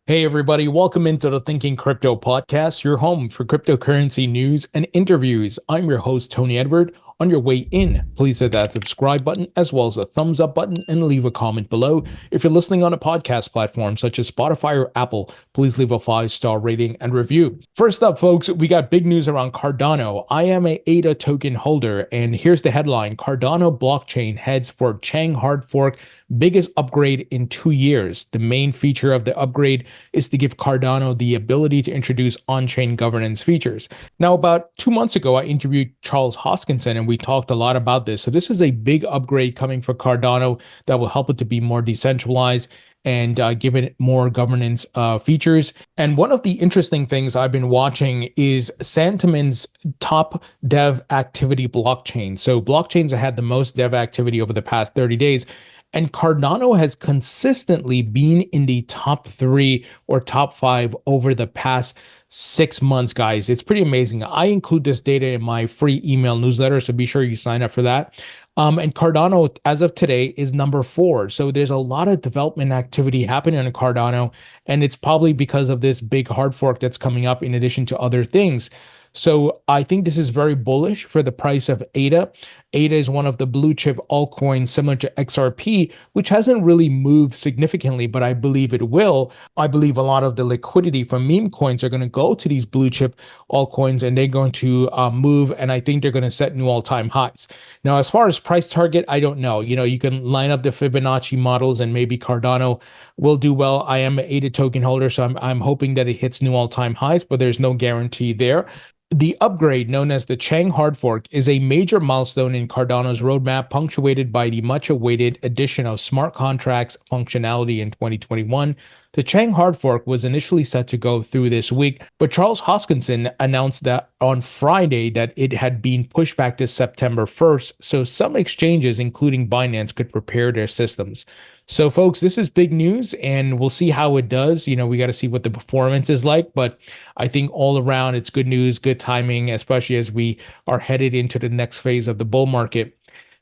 Hey everybody, welcome into the Thinking Crypto podcast, your home for cryptocurrency news and interviews. I'm your host, Tony Edward. On your way in, please hit that subscribe button as well as a thumbs up button and leave a comment below. If you're listening on a podcast platform such as Spotify or Apple, please leave a 5-star rating and review. First up, folks, we got big news around Cardano. I am a ADA token holder, and here's the headline. Cardano blockchain heads for Chang hard fork, biggest upgrade in 2 years. The main feature of the upgrade is to give Cardano the ability to introduce on-chain governance features. Now, about 2 months ago, I interviewed Charles Hoskinson, and we talked a lot about this. So this is a big upgrade coming for Cardano that will help it to be more decentralized and give it more governance features. And one of the interesting things I've been watching is Santiman's top dev activity blockchain. So blockchains that had the most dev activity over the past 30 days. And Cardano has consistently been in the top 3 or top 5 over the past 6 months, guys. It's pretty amazing. I include this data in my free email newsletter, so be sure you sign up for that. And Cardano, as of today, is number 4. So there's a lot of development activity happening on Cardano, and it's probably because of this big hard fork that's coming up in addition to other things. So I think this is very bullish for the price of ADA. ADA is one of the blue chip altcoins similar to XRP, which hasn't really moved significantly, but I believe it will. I believe a lot of the liquidity from meme coins are going to go to these blue chip altcoins, and they're going to move, and I think they're going to set new all-time highs. Now, as far as price target, I don't know. You can line up the Fibonacci models, and maybe Cardano will do well. I am an ADA token holder, so I'm hoping that it hits new all-time highs, but there's no guarantee there. The upgrade, known as the Chang hard fork, is a major milestone in Cardano's roadmap, punctuated by the much-awaited addition of smart contracts functionality in 2021. The Chang hard fork was initially set to go through this week, but Charles Hoskinson announced that on Friday that it had been pushed back to September 1st, so some exchanges, including Binance, could prepare their systems. So, folks, this is big news, and we'll see how it does. We got to see what the performance is like, but I think all around it's good news, good timing, especially as we are headed into the next phase of the bull market.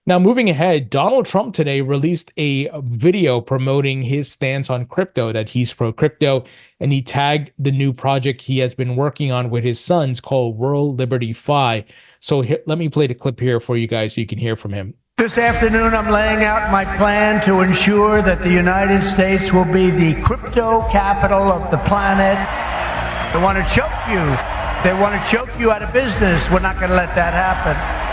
Now, moving ahead, Donald Trump today released a video promoting his stance on crypto, that he's pro-crypto, and he tagged the new project he has been working on with his sons called World Liberty Fi. So let me play the clip here for you guys so you can hear from him. This afternoon, I'm laying out my plan to ensure that the United States will be the crypto capital of the planet. They want to choke you. They want to choke you out of business. We're not going to let that happen.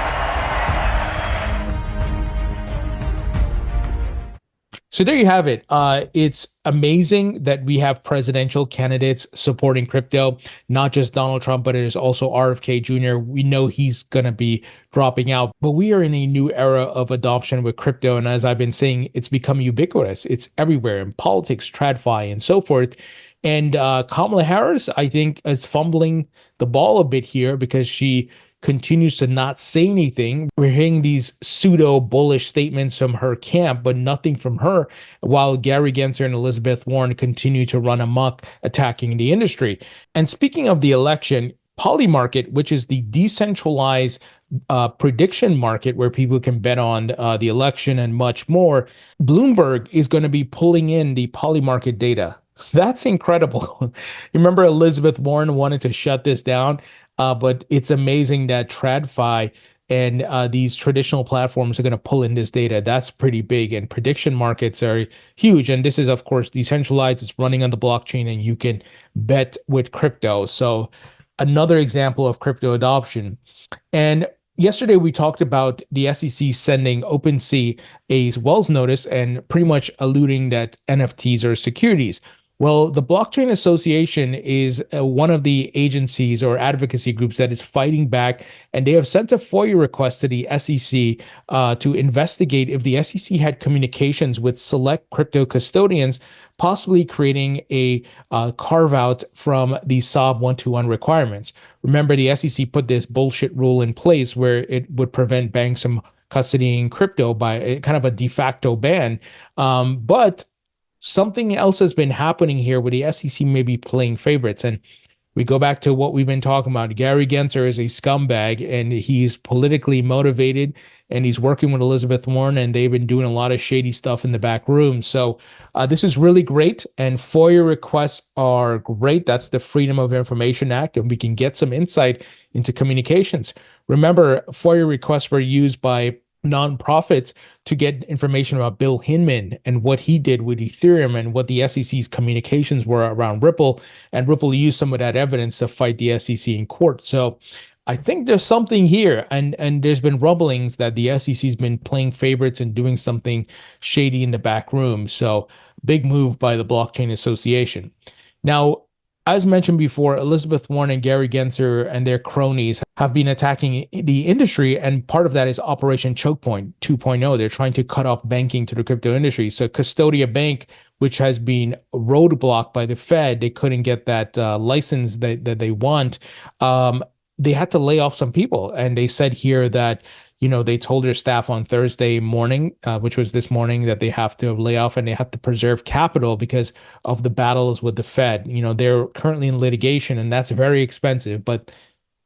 So there you have it. It's amazing that we have presidential candidates supporting crypto, not just Donald Trump, but it is also RFK Jr. We know he's going to be dropping out, but we are in a new era of adoption with crypto. And as I've been saying, it's become ubiquitous. It's everywhere in politics, TradFi, and so forth. And Kamala Harris, I think, is fumbling the ball a bit here because she continues to not say anything. We're hearing these pseudo bullish statements from her camp, but nothing from her, while Gary Gensler and Elizabeth Warren continue to run amok, attacking the industry. And speaking of the election, Polymarket, which is the decentralized prediction market where people can bet on the election and much more, Bloomberg is going to be pulling in the Polymarket data. That's incredible. Remember, Elizabeth Warren wanted to shut this down, but it's amazing that TradFi and these traditional platforms are going to pull in this data. That's pretty big, and prediction markets are huge. And this is, of course, decentralized. It's running on the blockchain, and you can bet with crypto. So another example of crypto adoption. And yesterday, we talked about the SEC sending OpenSea a Wells notice and pretty much alluding that NFTs are securities. Well, the Blockchain Association is one of the agencies or advocacy groups that is fighting back, and they have sent a FOIA request to the SEC to investigate if the SEC had communications with select crypto custodians, possibly creating a carve-out from the SAB121 requirements. Remember, the SEC put this bullshit rule in place where it would prevent banks from custodying crypto by a kind of a de facto ban. But something else has been happening here where the SEC may be playing favorites. And We go back to what we've been talking about. Gary Gensler is a scumbag, and he's politically motivated, and he's working with Elizabeth Warren, and they've been doing a lot of shady stuff in the back room. So this is really great, and FOIA requests are great. That's the Freedom of Information Act, and we can get some insight into communications. Remember, FOIA requests were used by nonprofits to get information about Bill Hinman and what he did with Ethereum and what the SEC's communications were around Ripple. And Ripple used some of that evidence to fight the SEC in court. So I think there's something here. And there's been rumblings that the SEC's been playing favorites and doing something shady in the back room. So big move by the Blockchain Association. Now, as mentioned before, Elizabeth Warren and Gary Gensler and their cronies have been attacking the industry, and part of that is Operation Chokepoint 2.0. They're trying to cut off banking to the crypto industry. So Custodia Bank, which has been roadblocked by the Fed, they couldn't get that license that they want. They had to lay off some people, and they said here that they told their staff on Thursday morning, which was this morning, that they have to lay off and they have to preserve capital because of the battles with the Fed. They're currently in litigation, and that's very expensive. But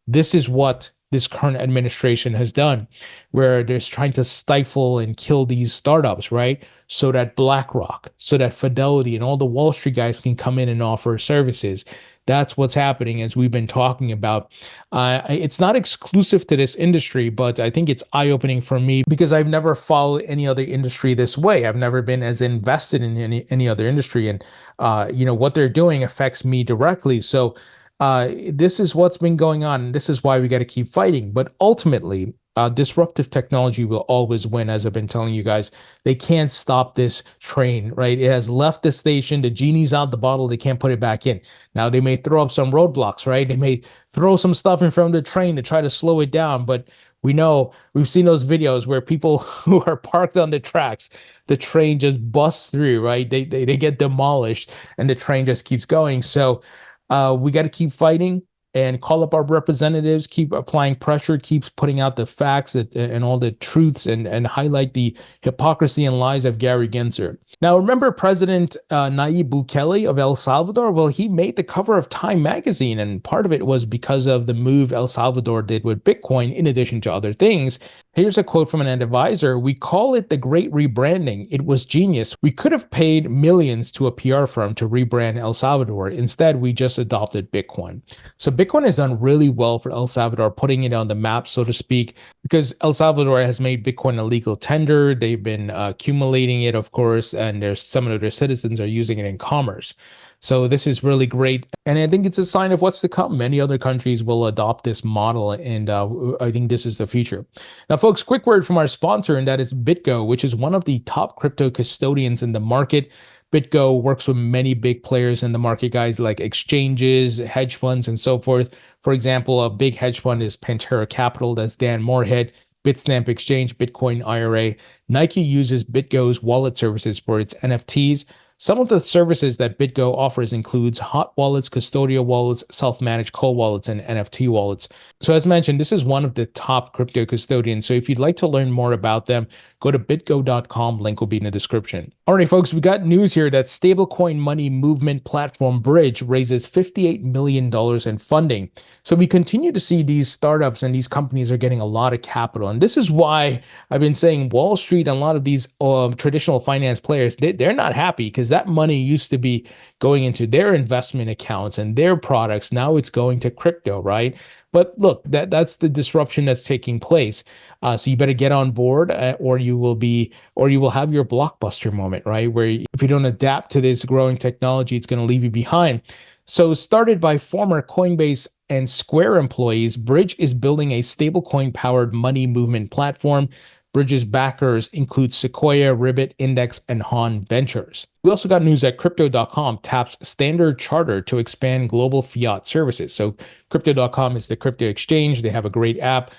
this is what this current administration has done, where they're trying to stifle and kill these startups, right? So that BlackRock, so that Fidelity and all the Wall Street guys can come in and offer services. That's what's happening, as we've been talking about. It's not exclusive to this industry, but I think it's eye-opening for me because I've never followed any other industry this way. I've never been as invested in any other industry, and what they're doing affects me directly. So this is what's been going on, and this is why we got to keep fighting. But ultimately, disruptive technology will always win, as I've been telling you guys. They can't stop this train, right? It has left the station. The genie's out the bottle. They can't put it back in. Now, they may throw up some roadblocks, right? They may throw some stuff in front of the train to try to slow it down. But we've seen those videos where people who are parked on the tracks, the train just busts through, right? They get demolished, and the train just keeps going. So we got to keep fighting and call up our representatives, keep applying pressure, keep putting out the facts and all the truths, and highlight the hypocrisy and lies of Gary Gensler. Now, remember President Nayib Bukele of El Salvador? Well, he made the cover of Time magazine, and part of it was because of the move El Salvador did with Bitcoin, in addition to other things. Here's a quote from an advisor. "We call it the great rebranding. It was genius. We could have paid millions to a PR firm to rebrand El Salvador. Instead, we just adopted Bitcoin." So Bitcoin has done really well for El Salvador, putting it on the map, so to speak, because El Salvador has made Bitcoin a legal tender. They've been accumulating it, of course, and there's some of their citizens are using it in commerce. So this is really great. And I think it's a sign of what's to come. Many other countries will adopt this model, and I think this is the future. Now, folks, quick word from our sponsor, and that is BitGo, which is one of the top crypto custodians in the market. BitGo works with many big players in the market, guys, like exchanges, hedge funds, and so forth. For example, a big hedge fund is Pantera Capital. That's Dan Moorhead. Bitstamp Exchange, Bitcoin IRA. Nike uses BitGo's wallet services for its NFTs. Some of the services that BitGo offers includes hot wallets, custodial wallets, self-managed cold wallets, and NFT wallets. So as mentioned, this is one of the top crypto custodians. So if you'd like to learn more about them, go to bitgo.com. Link will be in the description. All right, folks, we got news here that stablecoin money movement platform Bridge raises $58 million in funding. So we continue to see these startups and these companies are getting a lot of capital. And this is why I've been saying Wall Street and a lot of these traditional finance players, they're not happy, because that money used to be going into their investment accounts and their products. Now it's going to crypto, right? But look, that's the disruption that's taking place. So you better get on board, or you will have your blockbuster moment, right? Where if you don't adapt to this growing technology, it's going to leave you behind. So started by former Coinbase and Square employees, Bridge is building a stablecoin-powered money movement platform. Bridge's backers include Sequoia, Ribbit, Index, and Han Ventures. We also got news that Crypto.com taps Standard Chartered to expand global fiat services. So Crypto.com is the crypto exchange. They have a great app.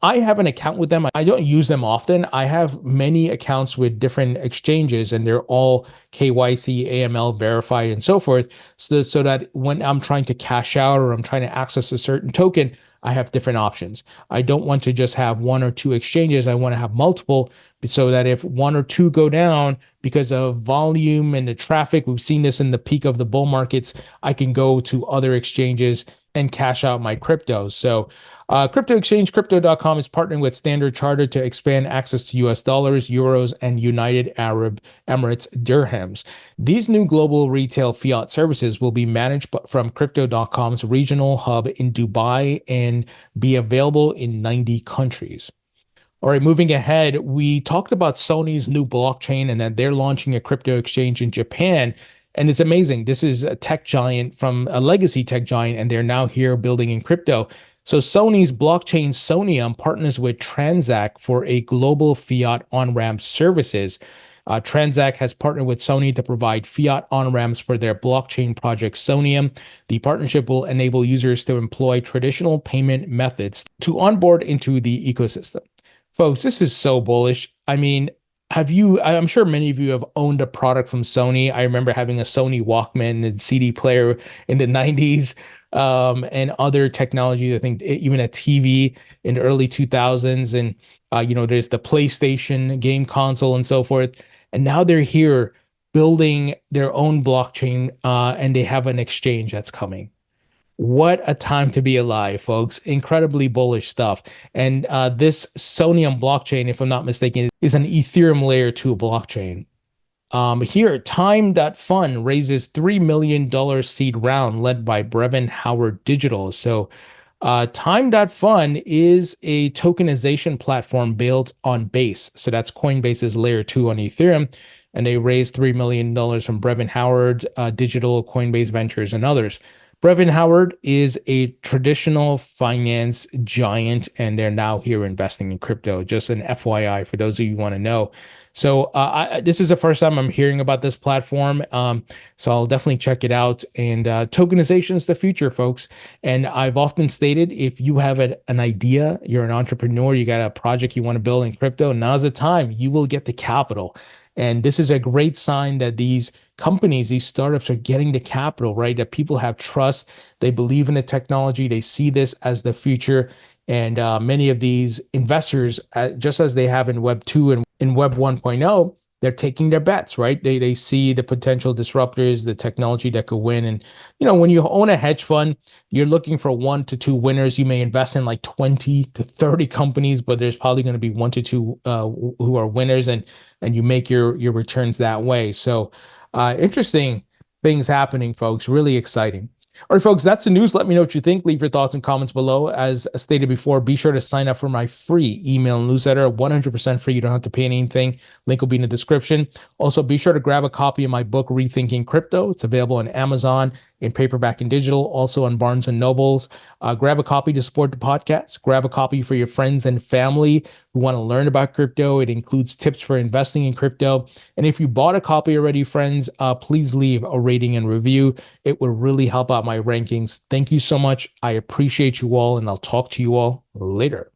I have an account with them. I don't use them often. I have many accounts with different exchanges, and they're all KYC, AML verified, and so forth. So that when I'm trying to cash out or I'm trying to access a certain token, I have different options. I don't want to just have one or two exchanges. I want to have multiple so that if one or two go down because of volume and the traffic, we've seen this in the peak of the bull markets, I can go to other exchanges and cash out my crypto. So crypto exchange Cryptodotcom is partnering with Standard Chartered to expand access to US dollars, euros, and United Arab Emirates dirhams. These new global retail fiat services will be managed from Cryptodotcom's regional hub in Dubai and be available in 90 countries. All right, moving ahead, we talked about Sony's new blockchain and that they're launching a crypto exchange in Japan. And it's amazing. This is a tech giant from a legacy tech giant, and they're now here building in crypto. So Sony's blockchain Soneium partners with Transact for a global fiat on-ramp services. Transact has partnered with Sony to provide fiat on-ramps for their blockchain project Soneium. The partnership will enable users to employ traditional payment methods to onboard into the ecosystem. Folks, this is so bullish. I mean, I'm sure many of you have owned a product from Sony. I remember having a Sony Walkman and CD player in the 90s, and other technologies. I think even a TV in the early 2000s. And, there's the PlayStation game console and so forth. And now they're here building their own blockchain, and they have an exchange that's coming. What a time to be alive, folks. Incredibly bullish stuff. And this Soneium blockchain, if I'm not mistaken, is an Ethereum layer 2 blockchain. Here, Time.Fund raises $3 million seed round led by Brevin Howard Digital. So Time.Fund is a tokenization platform built on Base. So that's Coinbase's layer 2 on Ethereum. And they raised $3 million from Brevin Howard Digital, Coinbase Ventures, and others. Brevin Howard is a traditional finance giant, and they're now here investing in crypto. Just an FYI for those of you who want to know. So this is the first time I'm hearing about this platform, so I'll definitely check it out. And tokenization is the future, folks. And I've often stated, if you have an idea, you're an entrepreneur, you got a project you want to build in crypto, now's the time. You will get the capital. And this is a great sign that these companies, these startups are getting the capital, right? That people have trust. They believe in the technology. They see this as the future. And many of these investors, just as they have in Web 2 and in Web 1.0, they're taking their bets, right? They see the potential disruptors, the technology that could win. And, when you own a hedge fund, you're looking for 1 to 2 winners. You may invest in like 20 to 30 companies, but there's probably going to be 1 to 2 who are winners, and you make your returns that way. So interesting things happening, folks. Really exciting. All right, folks, that's the news. Let me know what you think. Leave your thoughts and comments below. As stated before, be sure to sign up for my free email newsletter, 100% free. You don't have to pay anything. Link will be in the description. Also, be sure to grab a copy of my book, Rethinking Crypto. It's available on Amazon in paperback and digital, also on Barnes & Nobles. Grab a copy to support the podcast. Grab a copy for your friends and family who want to learn about crypto. It includes tips for investing in crypto. And if you bought a copy already, friends, please leave a rating and review. It would really help out my rankings. Thank you so much. I appreciate you all, and I'll talk to you all later.